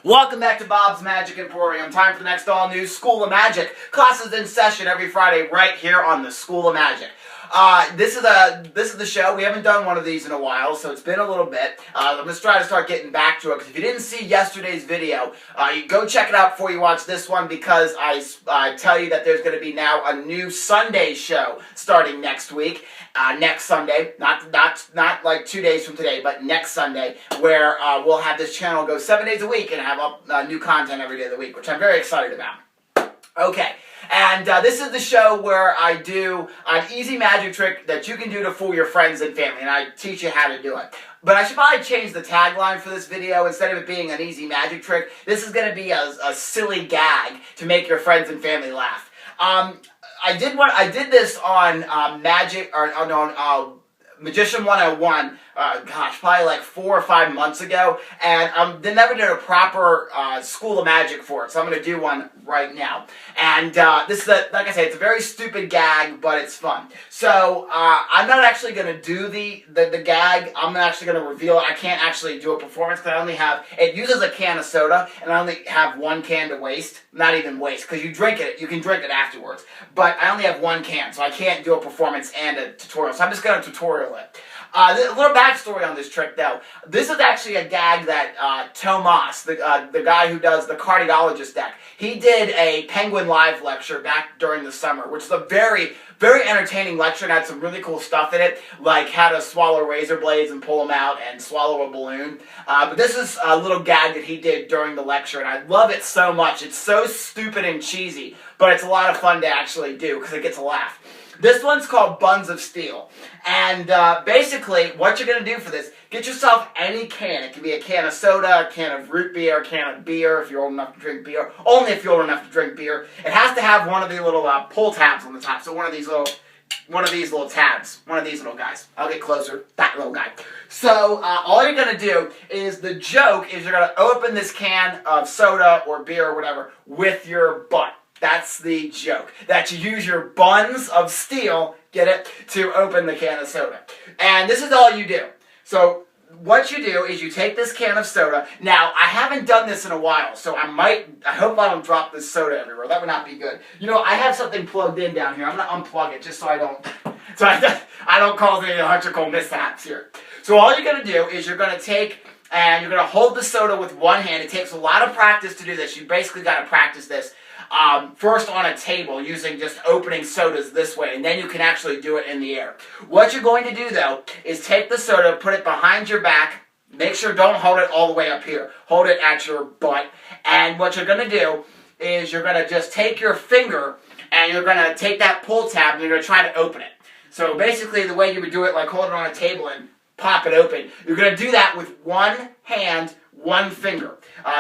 Welcome back to Bob's Magic Emporium. Time for the next all-new School of Magic. Classes in session every Friday right here on the School of Magic. This is the show. We haven't done one of these in a while, so it's been a little bit. I'm just trying to start getting back to it, because if you didn't see yesterday's video, you go check it out before you watch this one, because I tell you that there's going to be now a new Sunday show starting next week. Next Sunday, not like 2 days from today, but next Sunday, where we'll have this channel go 7 days a week and have up new content every day of the week, which I'm very excited about. Okay, and this is the show where I do an easy magic trick that you can do to fool your friends and family, and I teach you how to do it. But I should probably change the tagline for this video. Instead of it being an easy magic trick, this is going to be a silly gag to make your friends and family laugh. I did this on Magician 101, probably like 4 or 5 months ago, and they never did a proper School of Magic for it, so I'm going to do one right now. And this is, like I say, it's a very stupid gag, but it's fun. So I'm not actually going to do the gag. I'm actually going to reveal it. I can't actually do a performance because I only have, it uses a can of soda, and I only have 1 can to waste. Not even waste, because you can drink it afterwards. But I only have 1 can, so I can't do a performance and a tutorial. So I'm just going to tutorial it. A little backstory on this trick, though. This is actually a gag that Tomas, the guy who does the cardiologist deck, he did a Penguin Live lecture back during the summer, which is a very, very entertaining lecture and had some really cool stuff in it, like how to swallow razor blades and pull them out and swallow a balloon. But this is a little gag that he did during the lecture, and I love it so much. It's so stupid and cheesy, but it's a lot of fun to actually do because it gets a laugh. This one's called Buns of Steel. And basically, what you're going to do for this, get yourself any can. It can be a can of soda, a can of root beer, a can of beer if you're old enough to drink beer. Only if you're old enough to drink beer. It has to have one of the little pull tabs on the top. So one of these little tabs. One of these little guys. I'll get closer. That little guy. So all you're going to do is, the joke is you're going to open this can of soda or beer or whatever with your butt. That's the joke. That you use your buns of steel, get it, to open the can of soda. And this is all you do. So what you do is you take this can of soda. Now, I haven't done this in a while, so I hope I don't drop this soda everywhere. That would not be good. You know, I have something plugged in down here. I'm going to unplug it just so I don't cause any electrical mishaps here. So all you're going to do is you're going to take, and you're going to hold the soda with one hand. It takes a lot of practice to do this. You basically got to practice this. First on a table, using just opening sodas this way, and then you can actually do it in the air. What you're going to do, though, is take the soda, put it behind your back. Make sure don't hold it all the way up here. Hold it at your butt. And what you're going to do is you're going to just take your finger, and you're going to take that pull tab, and you're going to try to open it. So basically, the way you would do it, like hold it on a table and pop it open, you're going to do that with one hand, one finger.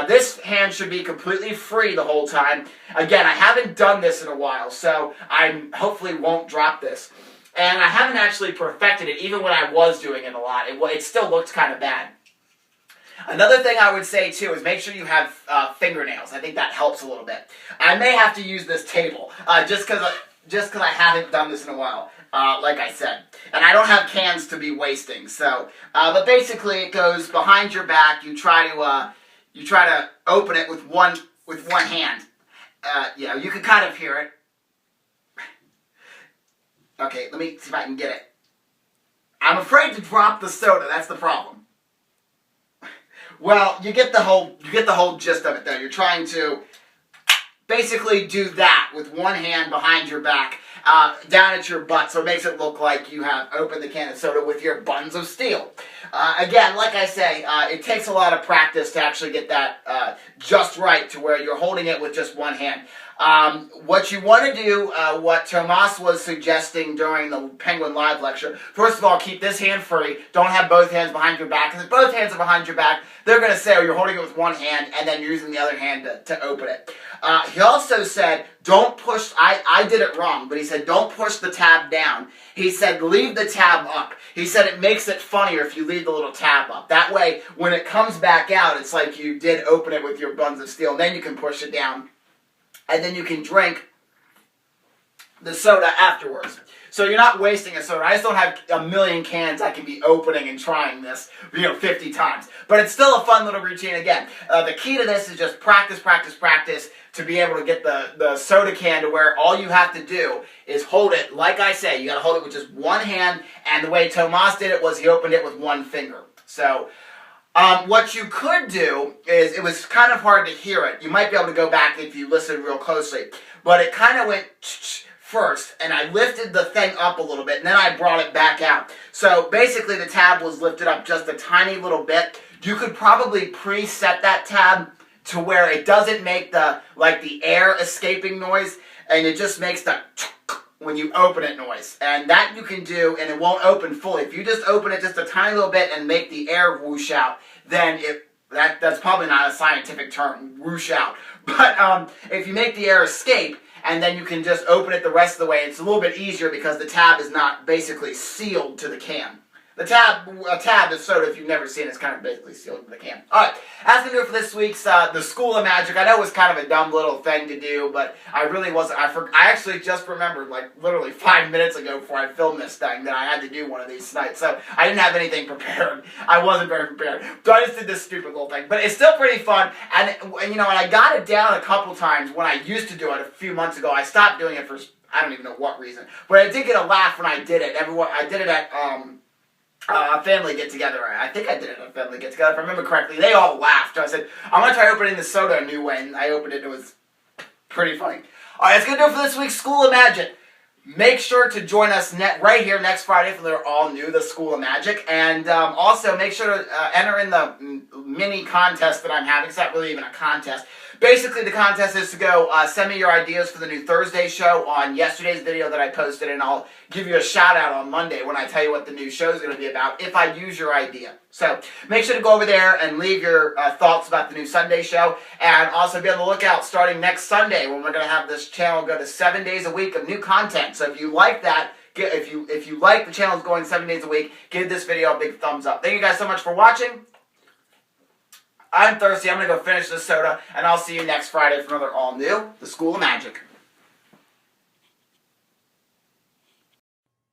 This hand should be completely free the whole time. Again, I haven't done this in a while, so I hopefully won't drop this. And I haven't actually perfected it, even when I was doing it a lot. It still looks kind of bad. Another thing I would say, too, is make sure you have fingernails. I think that helps a little bit. I may have to use this table, just because I haven't done this in a while. Like I said. And I don't have cans to be wasting, so, but basically it goes behind your back. You try to open it with one hand. Yeah, you can kind of hear it. Okay, let me see if I can get it. I'm afraid to drop the soda, that's the problem. Well, you get the whole gist of it, though. You're trying to basically do that with one hand behind your back, down at your butt, so it makes it look like you have opened the can of soda with your buns of steel. Again, like I say, it takes a lot of practice to actually get that just right, to where you're holding it with just one hand. What you want to do, what Tomas was suggesting during the Penguin Live lecture, first of all, keep this hand free. Don't have both hands behind your back, because if both hands are behind your back, they're going to say, oh, you're holding it with one hand, and then you're using the other hand to open it. He also said, don't push, I did it wrong, but he said, don't push the tab down. He said, leave the tab up. He said it makes it funnier if you leave the little tab up. That way, when it comes back out, it's like you did open it with your buns of steel, and then you can push it down. And then you can drink the soda afterwards. So you're not wasting a soda. I just don't have a million cans I can be opening and trying this, 50 times. But it's still a fun little routine again. The key to this is just practice, practice, practice to be able to get the soda can to where all you have to do is hold it. Like I say, you got to hold it with just one hand. And the way Tomas did it was he opened it with one finger. So what you could do is, it was kind of hard to hear it. You might be able to go back if you listen real closely. But it kind of went first, and I lifted the thing up a little bit, and then I brought it back out. So basically the tab was lifted up just a tiny little bit. You could probably preset that tab to where it doesn't make the air escaping noise, and it just makes the when you open it noise. And that you can do, and it won't open fully. If you just open it just a tiny little bit and make the air whoosh out, then that's probably not a scientific term, whoosh out. But if you make the air escape, and then you can just open it the rest of the way, it's a little bit easier because the tab is not basically sealed to the can. A tab of soda, if you've never seen it, is kind of basically sealed to the can. Alright, that's going to do it for this week's The School of Magic. I know it was kind of a dumb little thing to do, but I really wasn't. I actually just remembered, literally 5 minutes ago before I filmed this thing, that I had to do one of these tonight. So I didn't have anything prepared. I wasn't very prepared. So I just did this stupid little thing. But it's still pretty fun. And and I got it down a couple times when I used to do it a few months ago. I stopped doing it for, I don't even know what reason. But I did get a laugh when I did it. I did it at a family get-together. I think I did it at a family get-together, if I remember correctly. They all laughed. So I said, I'm going to try opening the soda a new way, and I opened it, and it was pretty funny. Alright, that's going to do it for this week's School of Magic. Make sure to join us right here next Friday for the all-new The School of Magic. And also, make sure to enter in the mini contest that I'm having. It's not really even a contest. Basically, the contest is to go send me your ideas for the new Thursday show on yesterday's video that I posted, and I'll give you a shout-out on Monday when I tell you what the new show is going to be about, if I use your idea. So, make sure to go over there and leave your thoughts about the new Sunday show, and also be on the lookout starting next Sunday when we're going to have this channel go to 7 days a week of new content. So, if you like that, if you like the channel's going 7 days a week, give this video a big thumbs up. Thank you guys so much for watching. I'm thirsty. I'm going to go finish this soda, and I'll see you next Friday for another all-new The School of Magic.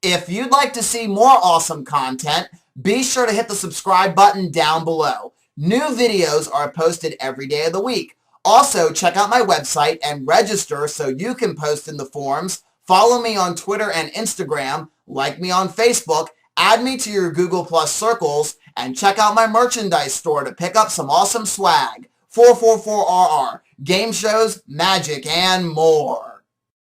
If you'd like to see more awesome content, be sure to hit the subscribe button down below. New videos are posted every day of the week. Also, check out my website and register so you can post in the forums. Follow me on Twitter and Instagram, like me on Facebook, add me to your Google Plus circles, and check out my merchandise store to pick up some awesome swag. 444RR, game shows, magic, and more.